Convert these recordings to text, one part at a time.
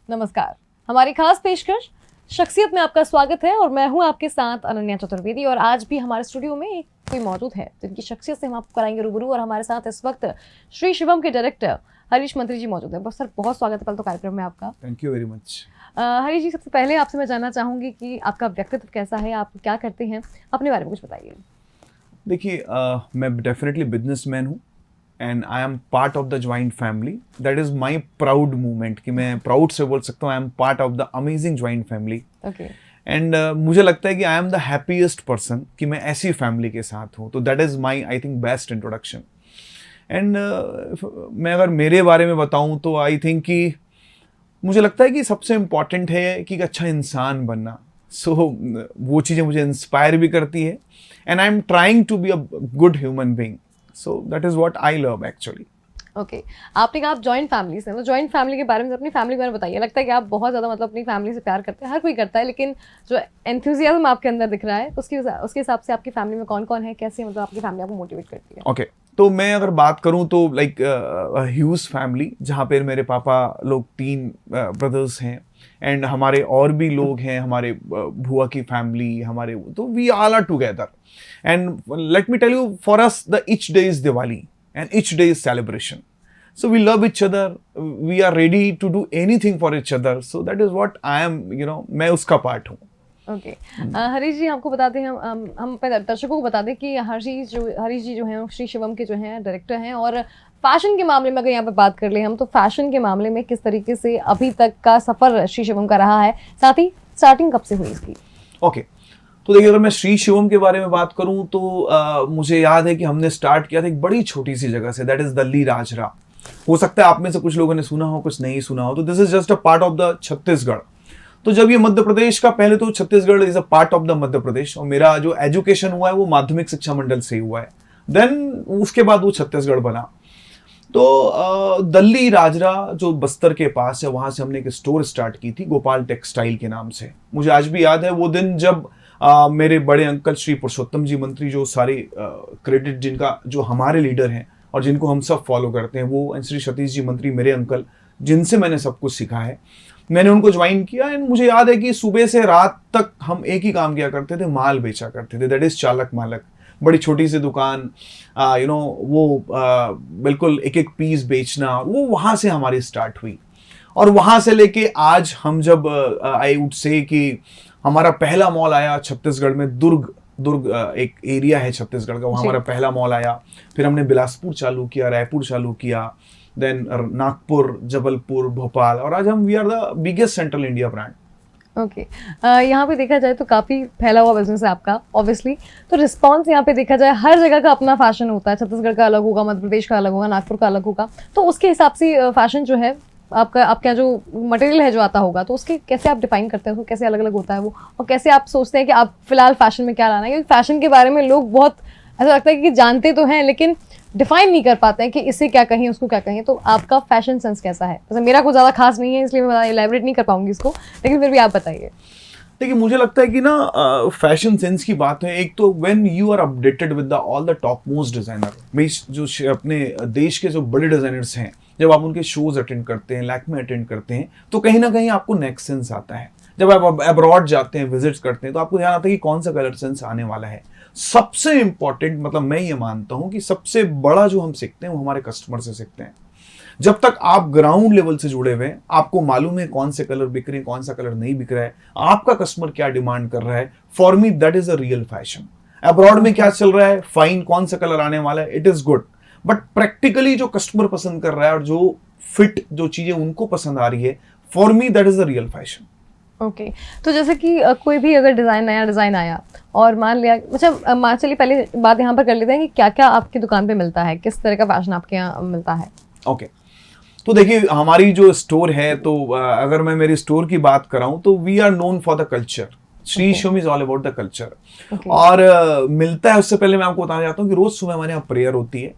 नमस्कार। हमारी खास पेशकश शख्सियत में आपका स्वागत है और मैं हूं आपके साथ अनन्या चतुर्वेदी। और आज भी हमारे स्टूडियो में एक कोई मौजूद है जिनकी शख्सियत से हम आपको कराएंगे रूबरू। और हमारे साथ इस वक्त श्री शिवम के डायरेक्टर हरीश मंत्री जी मौजूद है। बस सर, बहुत स्वागत है पहले तो कार्यक्रम में आपका। Thank you very much. Harish ji, सबसे पहले आपसे मैं जानना चाहूँगी कि आपका व्यक्तित्व कैसा है, आप क्या करते हैं, अपने बारे में कुछ बताइए। देखिए, मैं डेफिनेटली बिजनेसमैन हूँ and I am part of the joint family. That is my proud movement कि मैं प्राउड से बोल सकता हूँ I am part of the amazing joint family. Okay. And मुझे लगता है कि I am the happiest person कि मैं ऐसी फैमिली के साथ हूँ। तो that is my I think best introduction. And मैं अगर मेरे बारे में बताऊँ तो आई थिंक कि मुझे लगता है कि सबसे इम्पॉर्टेंट है कि एक अच्छा इंसान बनना। वो चीज़ें मुझे इंस्पायर भी करती है and I am trying to be a good human being. So that is what I love actually. Okay. आपने कहा आप जॉइंट फैमिली से, तो जॉइंट फैमिली के बारे में, अपनी फैमिली के बारे में बताइए। लगता है कि आप बहुत ज़्यादा अपनी फैमिली से प्यार करते हैं, हर कोई करता है, लेकिन जो एंथुजियाज्म आपके अंदर दिख रहा है उसके हिसाब से आपकी फैमिली में कौन कौन है, कैसे आपकी फैमिली आपको मोटिवेट करती है? ओके, तो मैं अगर बात करूं तो लाइक ह्यूज फैमिली, जहाँ पे मेरे पापा लोग 3 ब्रदर्स हैं एंड हमारे और भी लोग हैं, हमारे बुआ की फैमिली, हमारे, तो we all are together and let me tell you, for us the each day is Diwali and each day is celebration. So we love each other, we are ready to do anything for each other. So that is what I am, मैं उसका part हूँ। Okay. Harish जी, आपको बता दें, हम दर्शकों को बता दें कि हरीश जी जो हैं श्री शिवम के जो हैं डायरेक्टर हैं। और फैशन के मामले में अगर यहाँ पे बात कर ले हम, तो फैशन के मामले में किस तरीके से अभी तक का सफ़र श्री शिवम का रहा है, साथ ही स्टार्टिंग कब से हुई इसकी? ओके, तो देखिए, अगर मैं श्री शिवम के बारे में बात करूं तो मुझे याद है कि हमने स्टार्ट किया था एक बड़ी छोटी सी जगह से, दैट इज दल्ली राजरा। हो सकता है आप में से कुछ लोगों ने सुना हो, कुछ नहीं सुना हो। तो this is just a part of the Chhattisgarh. तो जब ये मध्य प्रदेश का, पहले तो Chhattisgarh is a part of the Madhya Pradesh, और मेरा जो एजुकेशन हुआ है वो माध्यमिक शिक्षा मंडल से हुआ है। देन उसके बाद वो छत्तीसगढ़ बना। तो दल्ली राजरा जो बस्तर के पास है, वहां से हमने एक स्टोर स्टार्ट की थी गोपाल टेक्सटाइल के नाम से। मुझे आज भी याद है वो दिन जब मेरे बड़े अंकल श्री पुरुषोत्तम जी मंत्री, जो सारे क्रेडिट जिनका, जो हमारे लीडर हैं और जिनको हम सब फॉलो करते हैं, वो श्री सतीश जी मंत्री मेरे अंकल, जिनसे मैंने सब कुछ सीखा है, मैंने उनको ज्वाइन किया। एंड मुझे याद है कि सुबह से रात तक हम एक ही काम किया करते थे, माल बेचा करते थे। दैट इज चालक मालक, बड़ी छोटी सी दुकान, वो बिल्कुल एक एक पीस बेचना, वो वहाँ से हमारी स्टार्ट हुई। और वहाँ से लेके आज हम जब आई वुड से कि हमारा पहला मॉल आया छत्तीसगढ़ में, दुर्ग एक एरिया है छत्तीसगढ़ का, वहाँ हमारा पहला मॉल आया। फिर हमने बिलासपुर चालू किया, रायपुर चालू किया, देन नागपुर, जबलपुर, भोपाल, और आज हम we are the biggest central India brand. Okay. यहाँ पे देखा जाए तो काफ़ी फैला हुआ बिजनेस है आपका, ऑब्वियसली। तो रिस्पांस यहाँ पे देखा जाए, हर जगह का अपना फैशन होता है। छत्तीसगढ़ का अलग होगा, मध्य प्रदेश का अलग होगा, नागपुर का अलग होगा। तो उसके हिसाब से फैशन जो है आपका जो मटेरियल है जो आता होगा, तो उसके कैसे आप डिफाइन करते हैं उसको, कैसे अलग अलग होता है वो, और कैसे आप सोचते हैं कि आप फिलहाल फैशन में क्या लाना है? क्योंकि फैशन के बारे में लोग बहुत ऐसा लगता है कि जानते तो हैं, लेकिन डिफाइन नहीं कर पाते हैं कि इसे क्या कहें, उसको क्या कहें। तो आपका फैशन सेंस कैसा है? वैसे मेरा कुछ ज़्यादा खास नहीं है, इसलिए मैं इलैबोरेट नहीं कर पाऊंगी इसको, लेकिन फिर भी आप बताइए। देखिए, मुझे लगता है कि ना फैशन सेंस की बात है, एक तो when you are updated with all the top most designer, जो अपने देश के जो बड़े डिजाइनर्स हैं, जब आप उनके शोज अटेंड करते हैं, लैक्मे अटेंड करते हैं, तो कहीं ना कहीं आपको नेक्स्ट सेंस आता है। जब आप अब्रॉड जाते हैं, विजिट्स करते हैं, तो आपको ध्यान आता है कि कौन सा कलर सेंस आने वाला है। सबसे इंपॉर्टेंट, मतलब मैं ये मानता हूं कि सबसे बड़ा जो हम सीखते हैं वो हमारे कस्टमर से सीखते हैं। जब तक आप ग्राउंड लेवल से जुड़े हुए हैं, आपको मालूम है कौन से कलर बिक रहे हैं, कौन सा कलर नहीं बिक रहा है, आपका कस्टमर क्या डिमांड कर रहा है, for me that is a real fashion. Abroad में क्या चल रहा है, फाइन, कौन सा कलर आने वाला है, it is good, but practically जो कस्टमर पसंद कर रहा है और जो फिट, जो चीजें उनको पसंद आ रही है, for me that is a real fashion. Okay. तो जैसे कि कोई भी अगर नया डिज़ाइन आया और मान लिया, अच्छा चलिए पहले बात यहाँ पर कर लेते हैं कि क्या क्या आपकी दुकान पे मिलता है, किस तरह का फैशन आपके यहाँ मिलता है? ओके, तो देखिए, हमारी जो स्टोर है, तो अगर मैं मेरी स्टोर की बात कराऊं तो we are known for the culture. Shri Shivam is all about the culture. और मिलता है, उससे पहले मैं आपको बताना चाहता हूँ कि रोज सुबह हमारे यहाँ प्रेयर होती है।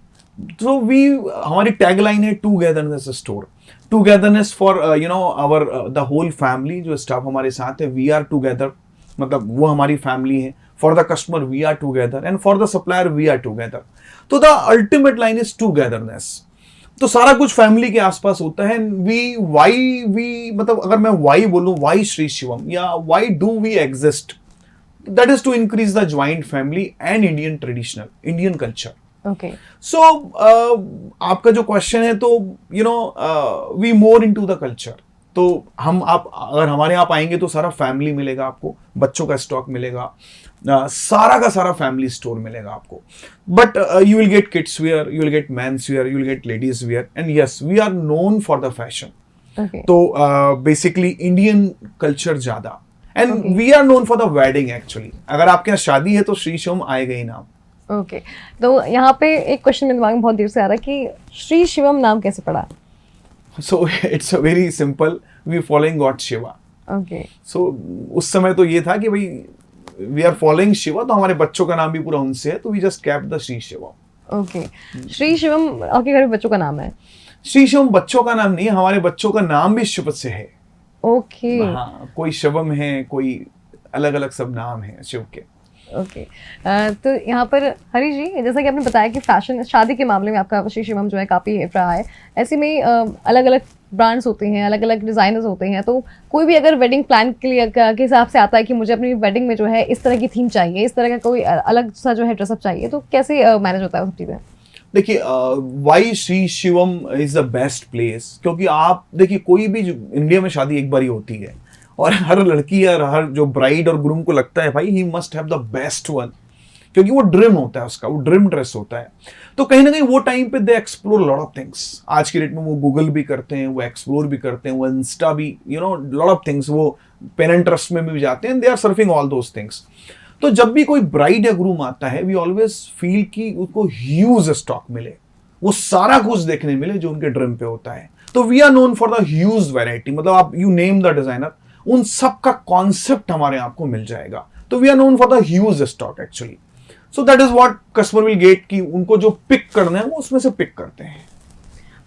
तो हमारी टैगलाइन है togetherness store, togetherness for our the whole family. जो स्टाफ हमारे साथ है, वी आर टूगेदर, मतलब वो हमारी फैमिली है। For the customer we are together and for the supplier we are together. तो the ultimate line is togetherness. तो सारा कुछ फैमिली के आसपास होता है। वी मतलब अगर मैं वाई बोलूं, वाई श्री शिवम या why do we exist, that is to increase the joint family and Indian traditional, Indian culture. Okay, so आपका जो क्वेश्चन है, तो we more into the culture. तो आप अगर हमारे यहाँ आएंगे तो सारा फैमिली मिलेगा आपको, बच्चों का स्टॉक मिलेगा, सारा का सारा फैमिली स्टोर मिलेगा आपको। But you will get kids wear, you will get mens wear, you will get ladies wear, and yes we are known for the fashion. तो बेसिकली इंडियन कल्चर ज्यादा, and we are known for the wedding actually. अगर आपके यहाँ शादी है तो श्री शिवम आएगा ही नाम। ओके, तो यहाँ पे एक क्वेश्चन मेरे दिमाग में बहुत देर से आ रहा है कि श्री शिवम नाम कैसे पड़ा? So it's a very simple, we following God Shiva. Okay, so उस समय तो ये था कि भाई वी आर फॉलोइंग शिवा, तो हमारे बच्चों का नाम भी पूरा उनसे है, तो we just kept the Shri Shiva. Okay, Shri Shivam आपके घर में बच्चों का नाम है? श्री शिवम बच्चों का नाम नहीं है, हमारे बच्चों का नाम भी शिव से है। ओके, हाँ, कोई शिवम है, कोई अलग अलग सब नाम है शिव के। ओके, तो यहाँ पर हरी जी, जैसा कि आपने बताया कि फैशन शादी के मामले में आपका श्री शिवम जो है काफ़ी हिट रहा है। ऐसे में अलग अलग ब्रांड्स होते हैं, अलग अलग डिज़ाइनर्स होते हैं, तो कोई भी अगर वेडिंग प्लान के लिए के हिसाब से आता है कि मुझे अपनी वेडिंग में जो है इस तरह की थीम चाहिए, इस तरह का कोई अलग सा जो है ड्रेसअप चाहिए, तो कैसे मैनेज होता है वो सब चीज़ें? देखिए, why Shri Shivam is the best place, क्योंकि आप देखिए कोई भी इंडिया में शादी एक बार ही होती है, और हर लड़की या हर जो ब्राइड और ग्रूम को लगता है भाई he must have the best one, क्योंकि वो ड्रीम होता है उसका, वो ड्रीम ड्रेस होता है। तो कहीं ना कहीं वो टाइम पे दे एक्सप्लोर लॉट ऑफ थिंग्स। आज की डेट में वो गूगल भी करते हैं, वो एक्सप्लोर भी करते हैं, वो इंस्टा भी, लॉट ऑफ थिंग्स, वो Pinterest में भी जाते हैं, they are surfing all those things. तो जब भी कोई ब्राइड या ग्रूम आता है, वी ऑलवेज फील कि उसको ह्यूज स्टॉक मिले, वो सारा कुछ देखने मिले जो उनके ड्रीम पे होता है। तो we are known for the huge variety, मतलब आप यू नेम द डिजाइनर, उन सब का कॉन्सेप्ट हमारे आपको मिल जाएगा। तो we are known for the huge stock actually. So that is what customer will get, कि उनको जो पिक करना है वो उसमें से पिक करते हैं।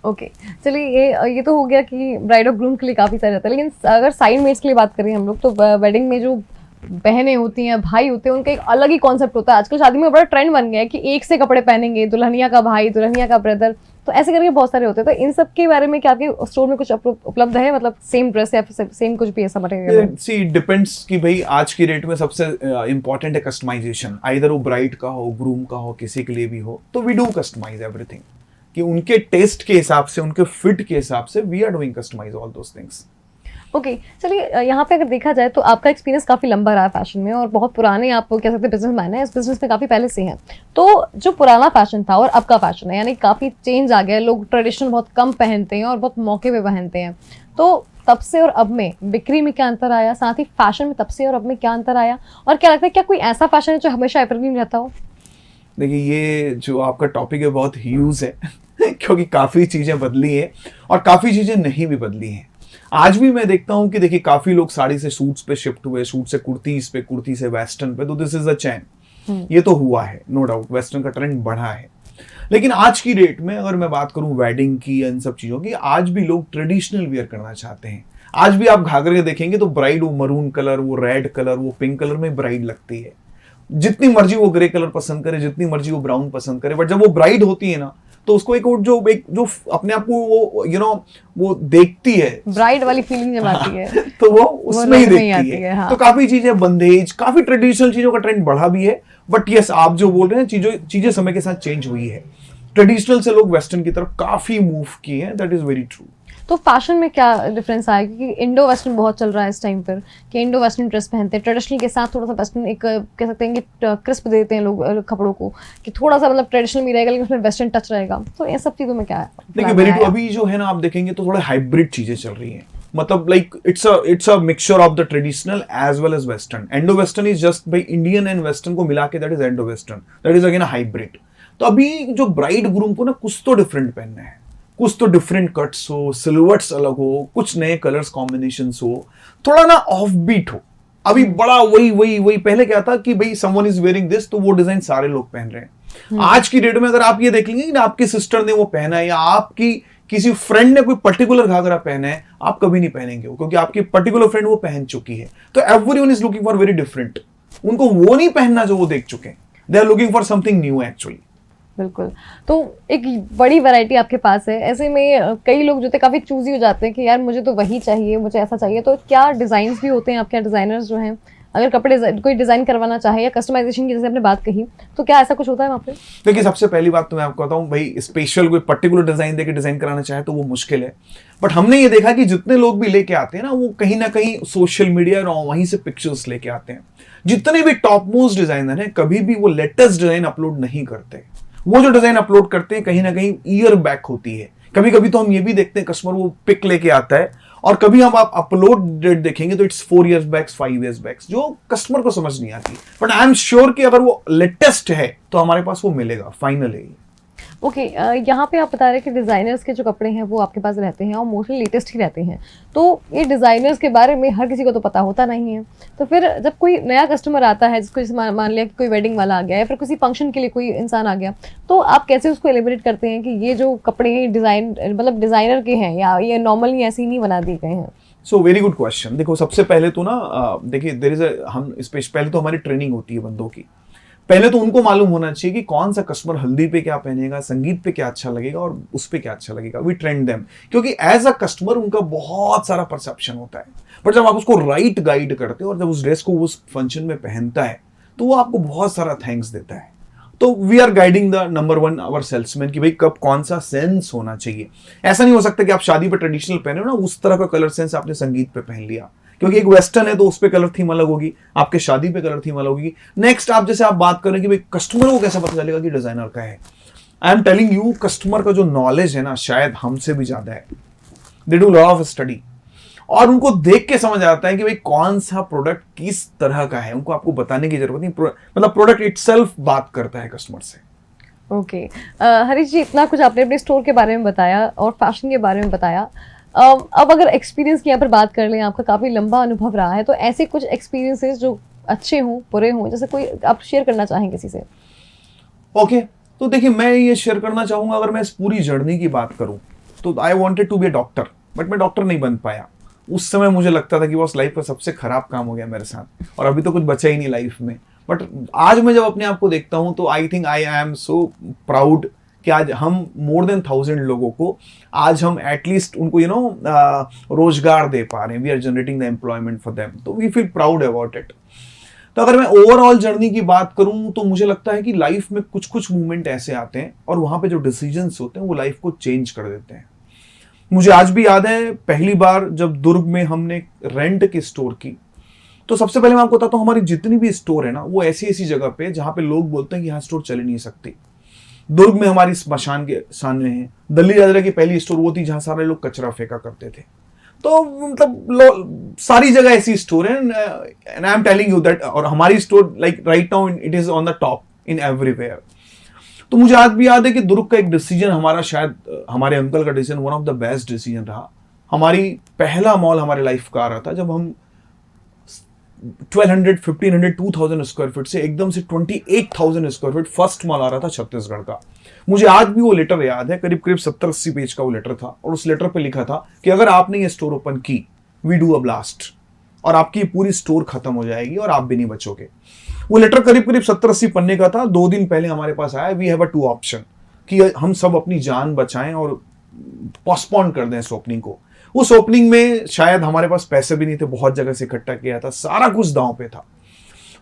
ओके, चलिए ये तो हो गया कि ब्राइड और ग्रूम के लिए काफ़ी सारे रहता है, लेकिन अगर साइड मेट्स के लिए बात करें हम लोग, तो वेडिंग में जो बहनें होती हैं, भाई होते हैं, उनका एक अलग ही कॉन्सेप्ट होता है। आजकल शादी में बड़ा ट्रेंड बन गया है कि एक से कपड़े पहनेंगे, दुल्हनिया का भाई, दुल्हनिया का ब्रदर, तो ऐसे करके बहुत सारे होते हैं। तो इन सब के बारे में क्या आपके स्टोर में कुछ उपलब्ध है, मतलब सेम ड्रेस या फिर सेम कुछ भी ऐसा मटेरियल? सी डिपेंड्स कि भाई आज की डेट में सबसे इंपॉर्टेंट है कस्टमाइजेशन, आइदर वो ब्राइड का हो, ग्रूम का हो, किसी के लिए भी हो, तो वी डू कस्टमाइज एवरीथिंग, कि उनके टेस्ट के हिसाब से, उनके फिट के हिसाब से we are doing customize all those things. Okay, चलिए यहाँ पे अगर देखा जाए तो आपका एक्सपीरियंस काफ़ी लंबा रहा है फैशन में, और बहुत पुराने आप कह सकते हैं बिजनेसमैन है, इस बिजनेस में काफ़ी पहले से हैं। तो जो पुराना फैशन था और अब का फैशन है, यानी काफ़ी चेंज आ गया है, लोग ट्रेडिशनल बहुत कम पहनते हैं और बहुत मौके पे पहनते हैं। तो तब से और अब में बिक्री में क्या अंतर आया, साथ ही फैशन में तब से और अब में क्या अंतर आया, और क्या लगता है क्या कोई ऐसा फैशन है जो हमेशा एवरग्रीन रहता हो? देखिए, ये जो आपका टॉपिक है बहुत ह्यूज है क्योंकि काफ़ी चीज़ें बदली हैं और काफ़ी चीज़ें नहीं भी बदली हैं। आज भी मैं देखता हूं कि देखिए काफी लोग साड़ी से सूट्स पे शिफ्ट हुए, सूट से कुर्तीज पे, कुर्ती से वेस्टर्न पे, तो दिस इज अ चेन, ये तो हुआ है, नो डाउट वेस्टर्न का ट्रेंड बढ़ा है। लेकिन आज की डेट में अगर मैं बात करूं वेडिंग की या इन सब चीजों की, आज भी लोग ट्रेडिशनल वेयर करना चाहते हैं। आज भी आप घाघरे देखेंगे तो ब्राइड वो मरून कलर, वो रेड कलर, वो पिंक कलर में ब्राइड लगती है। जितनी मर्जी वो ग्रे कलर पसंद करे, जितनी मर्जी वो ब्राउन पसंद करे, बट जब वो ब्राइड होती है ना, तो उसको एक जो अपने आप को वो वो देखती है, ब्राइड वाली फीलिंग जब आती है तो वो उसमें ही देखती है। हाँ। तो काफी चीजें बंदेज, काफी ट्रेडिशनल चीजों का ट्रेंड बढ़ा भी है, बट यस आप जो बोल रहे हैं चीजें समय के साथ चेंज हुई है। ट्रेडिशनल से लोग वेस्टर्न की तरफ काफी मूव किए हैं, दैट इज वेरी ट्रू। तो फैशन में क्या डिफरेंस आया, क्योंकि इंडो वेस्टर्न बहुत चल रहा है इस टाइम पर, कि इंडो वेस्टर्न ड्रेस पहनते हैं, ट्रेडिशनल के साथ थोड़ा सा वेस्टर्न एक कह सकते हैं कि क्रिस्प देते हैं लोग कपड़ों को, कि थोड़ा सा मतलब ट्रेडिशनल भी रहेगा लेकिन उसमें वेस्टर्न टच रहेगा। तो इन सब चीज़ों में क्या है? देखिए वेरी ट्रू, अभी जो है ना आप देखेंगे तो थोड़े हाइब्रिड चीजें चल रही हैं, मतलब like it's a mixture of the traditional as well as western. Indo western is just भाई इंडियन एंड वेस्टर्न को मिला के that is Indo western, that is again a hybrid. तो अभी जो ब्राइड ग्रूम को ना कुछ तो डिफरेंट पहनना है, कुछ तो डिफरेंट कट्स हो, सिलुएट्स अलग हो, कुछ नए कलर्स कॉम्बिनेशंस हो, थोड़ा ना ऑफ बीट हो। अभी बड़ा वही पहले क्या था कि भाई समवन इज वेयरिंग दिस, तो वो डिजाइन सारे लोग पहन रहे हैं। आज की डेट में अगर आप ये देख लेंगे कि आपकी सिस्टर ने वो पहना है या आपकी किसी फ्रेंड ने कोई पर्टिकुलर घाघरा पहना है, आप कभी नहीं पहनेंगे वो, क्योंकि आपकी पर्टिकुलर फ्रेंड वो पहन चुकी है। तो everyone is looking for very different, उनको वो नहीं पहनना जो वो देख चुके हैं, they are looking for something new actually. बिल्कुल। तो एक बड़ी वैरायटी आपके पास है, ऐसे में कई लोग जो थे काफ़ी चूज़ी हो जाते हैं कि यार मुझे तो वही चाहिए, मुझे ऐसा चाहिए। तो क्या डिज़ाइन्स भी होते हैं आपके यहाँ, डिज़ाइनर्स जो हैं, अगर कपड़े कोई डिज़ाइन करवाना चाहे या कस्टमाइज़ेशन की जैसे आपने बात कही, तो क्या ऐसा कुछ होता है वहाँ पे? देखिए, सबसे पहली बात तो मैं आपको बताऊं भाई, स्पेशल कोई पर्टिकुलर डिजाइन देके डिजाइन कराना चाहे तो वो मुश्किल है। बट हमने ये देखा कि जितने लोग भी लेके आते हैं ना कहीं सोशल मीडिया और वहीं से पिक्चर्स लेके आते हैं। जितने भी टॉप मोस्ट डिजाइनर हैं कभी भी वो लेटेस्ट डिजाइन अपलोड नहीं करते। वो जो डिजाइन अपलोड करते हैं कहीं ना कहीं ईयर बैक होती है। कभी कभी तो हम ये भी देखते हैं कस्टमर वो पिक लेके आता है और कभी हम आप अपलोड डेट देखेंगे तो it's 4 years back, 5 years back, जो कस्टमर को समझ नहीं आती। बट आई एम श्योर कि अगर वो लेटेस्ट है तो हमारे पास वो मिलेगा, फाइनल है। ओके, यहाँ पे आप बता रहे हैं कि डिज़ाइनर्स के जो कपड़े हैं वो आपके पास रहते हैं और मोस्टली लेटेस्ट ही रहते हैं। तो ये डिज़ाइनर्स के बारे में हर किसी को तो पता होता नहीं है। तो फिर जब कोई नया कस्टमर आता है, जिसको जैसे मान लिया कि कोई वेडिंग वाला आ गया या फिर किसी फंक्शन के लिए कोई इंसान आ गया, तो आप कैसे उसको एलिब्रेट करते हैं कि ये जो कपड़े हैं डिज़ाइन मतलब डिज़ाइनर के हैं या ये नॉर्मली ऐसे ही नहीं बना दिए गए हैं? So very good question. देखो, सबसे पहले तो ना देखिए देयर इज हम पहले तो हमारी ट्रेनिंग होती है बंदों की। पहले तो उनको मालूम होना चाहिए कि कौन सा कस्टमर हल्दी पे क्या पहनेगा, संगीत पे क्या अच्छा लगेगा और उस पे क्या अच्छा लगेगा। वी ट्रेंड देम, क्योंकि एज अ कस्टमर उनका बहुत सारा परसेप्शन होता है। बट जब आप उसको राइट गाइड करते हो और जब उस ड्रेस को उस फंक्शन में पहनता है तो वो आपको बहुत सारा थैंक्स देता है। तो we are guiding the number 1 our salesman कि भाई कब कौन सा सेंस होना चाहिए। ऐसा नहीं हो सकता कि आप शादी पे ट्रेडिशनल पहने हो ना, उस तरह का कलर सेंस आपने संगीत पे पहन लिया, क्योंकि एक वेस्टर्न है तो उस पे कलर थीम अलग होगी, आपके शादी पे कलर थीम अलग होगी। नेक्स्ट आप जैसे आप बात करें कि भाई कस्टमर को कैसे पता चलेगा कि डिजाइनर का है। I am telling you, customer का जो नॉलेज है ना शायद हमसे भी ज्यादा है। They do lot of study और उनको देख के समझ आता है कि भाई कौन सा प्रोडक्ट किस तरह का है। उनको आपको बताने की जरूरत नहीं, मतलब प्रोडक्ट इटसेल्फ बात करता है कस्टमर से। ओके, हरीश जी, इतना कुछ आपने अपने स्टोर के बारे में बताया और फैशन के बारे में बताया। अब अगर एक्सपीरियंस की यहाँ पर बात कर लें, आपका काफ़ी लंबा अनुभव रहा है, तो ऐसे कुछ एक्सपीरियंसेस जो अच्छे हों, बुरे हों, जैसे कोई आप शेयर करना चाहें किसी से? ओके, तो देखिए मैं ये शेयर करना चाहूंगा, अगर मैं इस पूरी जर्नी की बात करूं तो I wanted to be a doctor, but मैं डॉक्टर नहीं बन पाया। उस समय मुझे लगता था कि बस लाइफ का सबसे खराब काम हो गया मेरे साथ और अभी तो कुछ बचा ही नहीं लाइफ में। बट आज मैं जब अपने आप को देखता हूं तो I think I am so proud कि आज हम मोर देन 1000 लोगों को आज हम एटलीस्ट उनको रोजगार दे पा रहे हैं। We are generating the employment for them, तो we feel proud about it. तो अगर मैं ओवरऑल जर्नी की बात करूं तो मुझे लगता है कि लाइफ में कुछ कुछ मूवमेंट ऐसे आते हैं और वहां पे जो डिसीजंस होते हैं वो लाइफ को चेंज कर देते हैं। मुझे आज भी याद है पहली बार जब दुर्ग में हमने रेंट की स्टोर की, तो सबसे पहले मैं आपको बताता हूँ हमारी जितनी भी स्टोर है ना वो ऐसी ऐसी जगह पे जहां पे लोग बोलते हैं कि यहाँ स्टोर चल ही नहीं सकती। दुर्ग में हमारी स्मशान के सामने है, दिल्ली राजरा की पहली स्टोर वो थी जहां सारे लोग कचरा फेंका करते थे। तो मतलब सारी जगह ऐसी स्टोर है and I am telling you that, और हमारी store like right now it is on the top in everywhere. तो मुझे आज भी याद है कि दुर्ग का एक डिसीजन हमारा, शायद हमारे अंकल का decision one of the best decision रहा। हमारी पहला मॉल हमारे लाइफ का आ रहा था जब हम 1200, 1500, 2000 स्क्वायर फीट से एकदम से 28,000 स्क्वायर फीट फर्स्ट मॉल आ रहा था छत्तीसगढ़ का। मुझे आज भी वो लेटर याद है, करीब करीब 70-80 पेज का वो लेटर था और उस लेटर पे लिखा था कि अगर आपने ये स्टोर ओपन की, वी डू अ ब्लास्ट, और आपकी पूरी स्टोर खत्म हो जाएगी और आप भी नहीं बचोगे। वो लेटर करीब करीब 70-80 पन्ने का था। 2 दिन पहले हमारे पास आया, वी हैव अ 2 ऑप्शन कि हम सब अपनी जान बचाएं और पोस्टपोन कर दें इस ओपनिंग को। उस ओपनिंग में शायद हमारे पास पैसे भी नहीं थे, बहुत जगह से इकट्ठा किया था, सारा कुछ दांव पे था।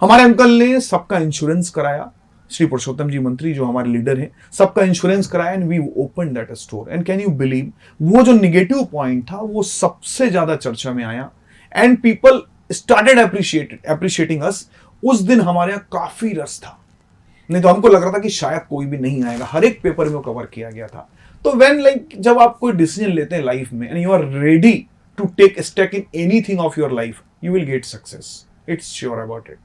हमारे अंकल ने सबका इंश्योरेंस कराया, श्री पुरुषोत्तम जी मंत्री जो हमारे लीडर हैं, सबका इंश्योरेंस कराया and we open that store. And can you believe, वो जो निगेटिव पॉइंट था वो सबसे ज्यादा चर्चा में आया एंड पीपल स्टार्टेड अप्रिशिएटिंग अस। उस दिन हमारे यहाँ काफी रस था, नहीं तो हमको लग रहा था कि शायद कोई भी नहीं आएगा। हर एक पेपर में वो कवर किया गया था। तो व्हेन जब आप कोई डिसीजन लेते हैं लाइफ में and you are ready to take stake in anything of your life, you will get success, it's sure about it.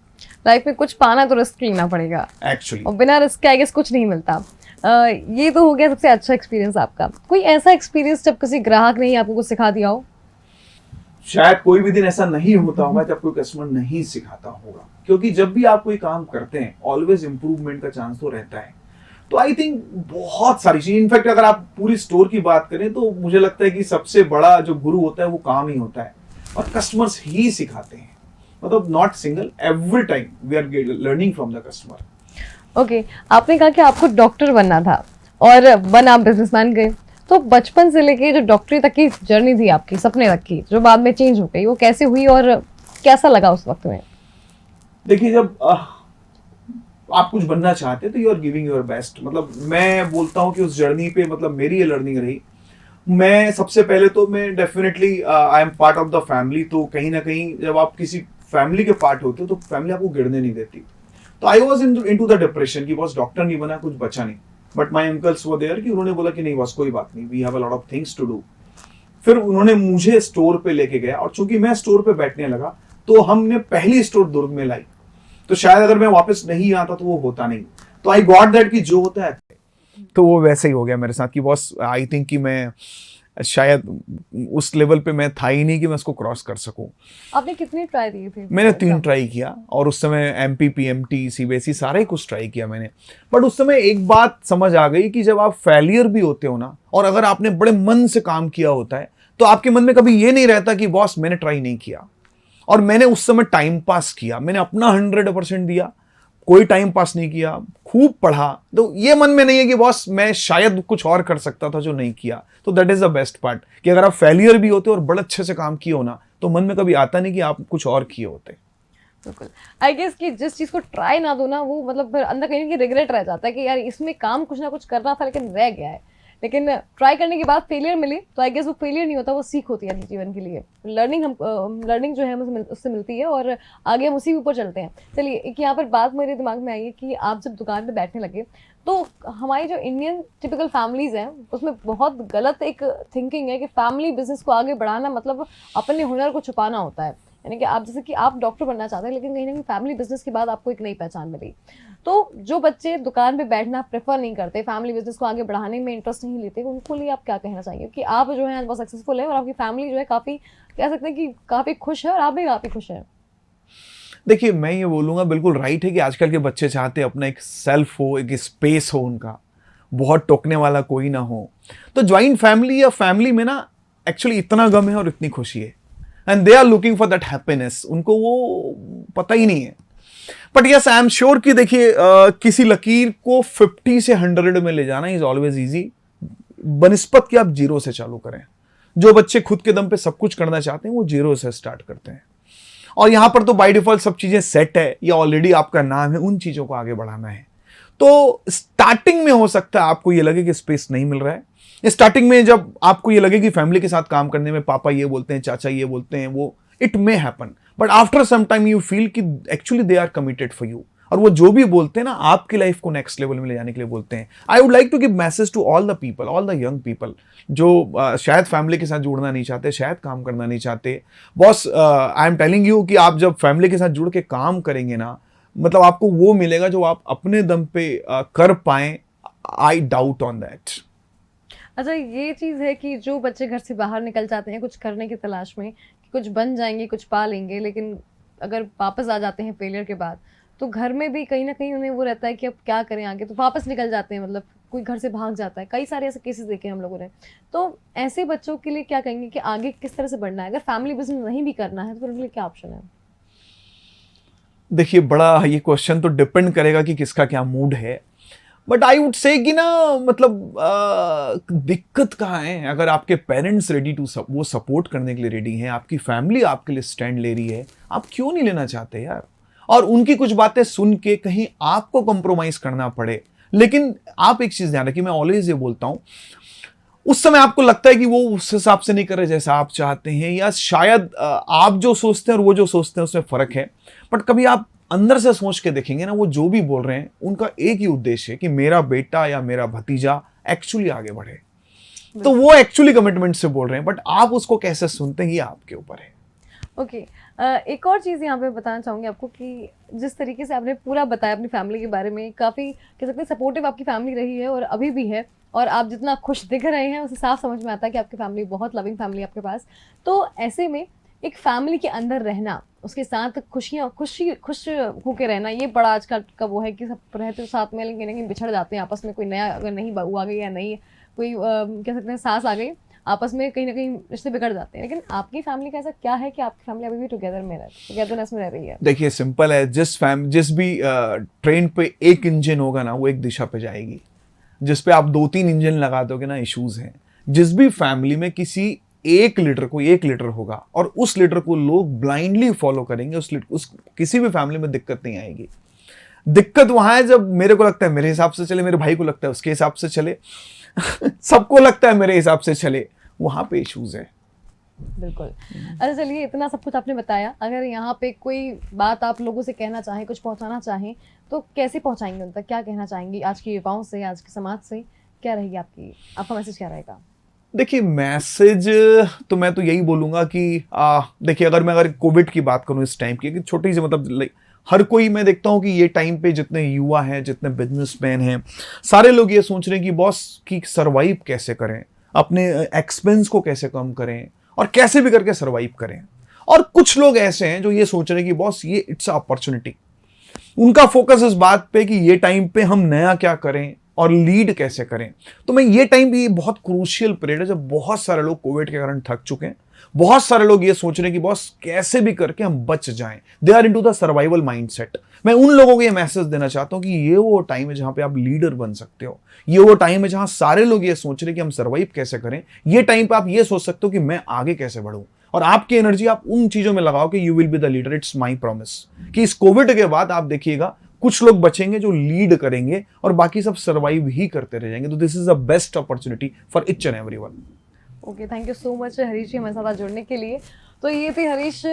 Life में कुछ पाना तो रिस्क लेना पड़ेगा एक्चुअली, और बिना रिस्क के आई गेस कुछ नहीं मिलता। ये तो हो गया सबसे अच्छा एक्सपीरियंस आपका। कोई ऐसा एक्सपीरियंस जब किसी ग्राहक ने ही आपको कुछ सिखा दिया हो? शायद कोई भी दिन ऐसा नहीं होता होगा जब कोई कस्टमर नहीं सिखाता होगा, क्योंकि जब भी आप कोई काम करते हैं ऑलवेज इंप्रूवमेंट का चांस तो रहता है। तो आई थिंक बहुत सारी चीज, इनफैक्ट अगर आप पूरी स्टोर की बात करें तो मुझे लगता है कि सबसे बड़ा जो गुरु होता है वो काम ही होता है और कस्टमर्स ही सिखाते हैं। मतलब not single, every time we are learning from the customer. Okay, आपने कहा कि आपको डॉक्टर बनना था और वन आप बिजनेसमैन गए, तो बचपन से लेके जो डॉक्टरी तक की जर्नी थी आपकी, सपने तक की, जो बाद में चेंज हो गई, वो कैसे हुई और कैसा लगा उस वक्त में? देखिए, जब आप कुछ बनना चाहते हैं तो you are giving your best. मतलब मैं बोलता हूँ कि उस जर्नी पे मतलब मेरी ये लर्निंग रही। मैं सबसे पहले तो मैं definitely I am part of the family, तो कहीं ना कहीं जब आप किसी फैमिली के पार्ट होते हो तो फैमिली आपको गिरने नहीं देती। तो I was into the depression कि बॉस डॉक्टर नहीं बना, कुछ बचा नहीं। बट माई अंकल्स वो देयर कि उन्होंने बोला कि नहीं बॉस कोई बात नहीं, we have a lot of things to do. फिर उन्होंने मुझे स्टोर पे लेके गया, और चूंकि मैं स्टोर पे बैठने लगा तो हमने पहली स्टोर दुर्ग में लाई। तो शायद अगर मैं वापस नहीं आता तो वो होता नहीं। तो आई गॉट दैट कि जो होता है तो वो वैसे ही हो गया मेरे साथ कि बॉस आई थिंक कि मैं शायद उस लेवल पे मैं था ही नहीं कि मैं उसको क्रॉस कर सकूं। आपने कितने ट्राई दिए थे? मैंने 3 ट्राई किया, और उस समय एमपी पीएमटी सीबीएसई सारा ही कुछ ट्राई किया मैंने। बट उस समय एक बात समझ आ गई कि जब आप फेलियर भी होते हो ना, और अगर आपने बड़े मन से काम किया होता है, तो आपके मन में कभी ये नहीं रहता कि बॉस मैंने ट्राई नहीं किया। और मैंने उस समय टाइम पास किया, मैंने अपना 100% दिया, कोई टाइम पास नहीं किया, खूब पढ़ा। तो ये मन में नहीं है कि बॉस मैं शायद कुछ और कर सकता था जो नहीं किया। तो that is the best part कि अगर आप फेलियर भी होते हो और बड़े अच्छे से काम किए हो ना, तो मन में कभी आता नहीं कि आप कुछ और किए होते। बिल्कुल, आई गेस कि जिस चीज को ट्राई ना दो ना, वो मतलब फिर अंदर कहीं ना कहीं रिग्रेट रह जाता है कि यार इसमें काम कुछ ना कुछ करना था लेकिन रह गया है। लेकिन ट्राई करने के बाद फेलियर मिली तो आई गेस वो फेलियर नहीं होता, वो सीख होती है जीवन के लिए। लर्निंग जो है हमें उससे मिलती है और आगे हम उसी के ऊपर चलते हैं। चलिए, एक यहाँ पर बात मेरे दिमाग में आई है कि आप जब दुकान पे बैठने लगे तो हमारी जो इंडियन टिपिकल फैमिलीज हैं उसमें बहुत गलत एक थिंकिंग है कि फैमिली बिजनेस को आगे बढ़ाना मतलब अपने हुनर को छुपाना होता है। यानी कि आप जैसे कि आप डॉक्टर बनना चाहते हैं लेकिन कहीं ना कहीं फैमिली बिजनेस के बाद आपको एक नई पहचान मिली। तो जो बच्चे दुकान पे बैठना प्रेफर नहीं करते, फैमिली बिजनेस को आगे बढ़ाने में इंटरेस्ट नहीं लेते, उनको लिए आप क्या कहना चाहेंगे? कि आप जो है बहुत सक्सेसफुल है और आपकी फैमिली जो है काफ़ी, कह सकते हैं कि काफ़ी खुश है और आप भी काफ़ी खुश हैं। देखिए, मैं ये बोलूँगा बिल्कुल राइट है कि आजकल के बच्चे चाहते हैं अपना एक सेल्फ हो, एक स्पेस हो उनका, बहुत टोकने वाला कोई ना हो। तो ज्वाइंट फैमिली या फैमिली में ना एक्चुअली इतना गम है और इतनी खुशी है, and they are looking for that happiness. उनको वो पता ही नहीं है। But yes, I am sure कि देखिए किसी लकीर को 50 से 100 में ले जाना इज ऑलवेज ईजी, बनिस्पत कि आप जीरो से चालू करें। जो बच्चे खुद के दम पे सब कुछ करना चाहते हैं वो जीरो से स्टार्ट करते हैं। और यहां पर तो बाय डिफॉल्ट सब चीजें सेट है या ऑलरेडी आपका नाम है, उन चीजों को आगे बढ़ाना है। तो स्टार्टिंग में हो सकता है आपको ये लगे कि स्पेस नहीं मिल रहा है। स्टार्टिंग में जब आपको ये लगे कि फैमिली के साथ काम करने में पापा ये बोलते हैं, चाचा ये बोलते हैं, वो it may happen. But after some time you feel कि actually they are committed for you, और वो जो भी बोलते हैं ना आपकी लाइफ को नेक्स्ट लेवल में ले जाने के लिए बोलते हैं। I would like to give message to all the people, all the young people जो शायद फैमिली के साथ जुड़ना नहीं चाहते, शायद काम करना नहीं चाहते। Boss, I am telling you कि आप जब फैमिली के साथ जुड़ के काम करेंगे ना, मतलब आपको वो मिलेगा जो आप अपने दम पे कर पाए। I doubt on that. अच्छा, ये चीज़ है कि जो बच्चे घर से बाहर निकल जाते हैं कुछ करने की तलाश में कि कुछ बन जाएंगे, कुछ पा लेंगे, लेकिन अगर वापस आ जाते हैं फेलियर के बाद तो घर में भी कहीं ना कहीं उन्हें वो रहता है कि अब क्या करें आगे, तो वापस निकल जाते हैं, मतलब कोई घर से भाग जाता है। कई सारे ऐसे केसेस देखे हम लोगों ने। तो ऐसे बच्चों के लिए क्या कहेंगे कि आगे किस तरह से बढ़ना है? अगर फैमिली बिजनेस नहीं भी करना है तो फिर उनके लिए क्या ऑप्शन है? देखिए, बड़ा ये क्वेश्चन तो डिपेंड करेगा कि किसका क्या मूड है। बट आई वुड से कि ना, मतलब दिक्कत कहाँ है? अगर आपके पेरेंट्स रेडी टू वो सपोर्ट करने के लिए रेडी हैं, आपकी फैमिली आपके लिए स्टैंड ले रही है, आप क्यों नहीं लेना चाहते यार? और उनकी कुछ बातें सुन के कहीं आपको कॉम्प्रोमाइज करना पड़े। लेकिन आप एक चीज ध्यान रखिए, मैं ऑलवेज ये बोलता हूं, उस समय आपको लगता है कि वो उस हिसाब से नहीं कर रहे जैसा आप चाहते हैं, या शायद आप जो सोचते हैं और वो जो सोचते हैं उसमें फर्क है। बट कभी आप अंदर से सोच के देखेंगे ना, वो जो भी बोल रहे हैं उनका एक ही उद्देश्य है कि मेरा बेटा या मेरा भतीजा एक्चुअली आगे बढ़े। तो वो एक्चुअली कमिटमेंट से बोल रहे हैं, बट आप उसको कैसे सुनते हैं ये आपके ऊपर है। ओके, एक और चीज़ यहाँ पे बताना चाहूँगी आपको कि जिस तरीके से आपने पूरा बताया अपनी फैमिली के बारे में, काफ़ी कह सकते हैं सपोर्टिव आपकी फैमिली रही है और अभी भी है, और आप जितना खुश दिख रहे हैं उससे साफ समझ में आता है कि आपकी फैमिली बहुत लविंग फैमिली है आपके पास। तो ऐसे में एक फैमिली के अंदर रहना, उसके साथ खुश होकर रहना, ये बड़ा आजकल का वो है कि सब रहते हो साथ में लेकिन बिछड़ जाते हैं आपस में। कोई नया अगर नहीं बहू आ गई या नहीं कोई कह सकते हैं सास आ गई आपस में कहीं ना कहीं रिश्ते बिगड़ जाते हैं, लेकिन आपकी फैमिली का ऐसा क्या है कि आपकी फैमिली अभी भी टुगेदरनेस में रह रही है? देखिए सिंपल है, जिस भी ट्रेन पे एक इंजन होगा ना, वो एक दिशा पे जाएगी। जिस पे आप 2-3 इंजन लगा दोगे ना, इश्यूज हैं। जिस भी फैमिली में कोई एक लीडर होगा और उस लीडर को लोग ब्लाइंडली फॉलो करेंगे, उस किसी भी फैमिली में दिक्कत नहीं आएगी। दिक्कत वहां है जब मेरे को लगता है मेरे हिसाब से चले, मेरे भाई को लगता है उसके हिसाब से चले, सबको लगता है मेरे हिसाब से चले, वहां पे इश्यूज है। बिल्कुल। अच्छा चलिए, इतना सब कुछ आपने बताया, अगर यहाँ पे कोई बात आप लोगों से कहना चाहें, कुछ पहुंचाना चाहें, तो कैसे पहुंचाएंगे उन तक? क्या कहना चाहेंगी आज के युवाओं से, आज के समाज से? क्या रहेगी आपका मैसेज क्या रहेगा? देखिए मैसेज तो मैं तो यही बोलूंगा कि देखिए अगर कोविड की बात करूं इस टाइम की, कि छोटी सी मतलब हर कोई, मैं देखता हूं कि ये टाइम पे जितने युवा हैं, जितने बिजनेसमैन हैं, सारे लोग ये सोच रहे हैं कि बॉस की सर्वाइव कैसे करें, अपने एक्सपेंस को कैसे कम करें और कैसे भी करके सर्वाइव करें। और कुछ लोग ऐसे हैं जो ये सोच रहे हैं कि बॉस ये इट्स अपॉर्चुनिटी। उनका फोकस इस बात पे कि ये टाइम पे हम नया क्या करें और लीड कैसे करें। तो मैं ये टाइम भी बहुत क्रूशियल पीरियड है जब बहुत सारे लोग कोविड के कारण थक चुके हैं। बहुत सारे लोग ये सोच रहे हैं कि बॉस कैसे भी करके हम बच जाएं। They are into the survival mindset. मैं उन लोगों को ये मैसेज देना चाहता हूं कि ये वो टाइम है जहां पे आप लीडर बन सकते हो। ये वो टाइम है जहां सारे लोग ये सोच रहे हैं कि हम सर्वाइव कैसे करें। ये टाइम पे आप ये सोच सकते हो कि मैं आगे कैसे बढ़ूं, और आपकी एनर्जी आप उन चीजों में लगाओ कि you will be the leader. It's my promise कि इस कोविड के बाद आप देखिएगा कुछ लोग बचेंगे जो लीड करेंगे और बाकी सब सर्वाइव ही करते रह जाएंगे। तो this is the best opportunity for each and everyone. Okay, thank you so much Harish ji हमारे साथ आज जुड़ने के लिए। तो ये थे हरीश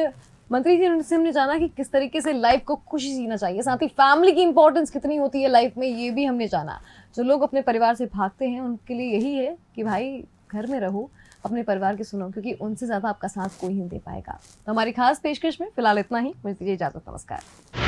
मंत्री जी, उनसे हमने जाना कि किस तरीके से लाइफ को खुशी जीना चाहिए, साथ ही फैमिली की इंपॉर्टेंस कितनी होती है लाइफ में, ये भी हमने जाना। जो लोग अपने परिवार से भागते हैं उनके लिए यही है कि भाई घर में रहो, अपने परिवार की सुनो, क्योंकि उनसे ज़्यादा आपका साथ कोई नहीं दे पाएगा। तो हमारी खास पेशकश में फिलहाल इतना ही, मुझे दीजिए इजाज़त। नमस्कार।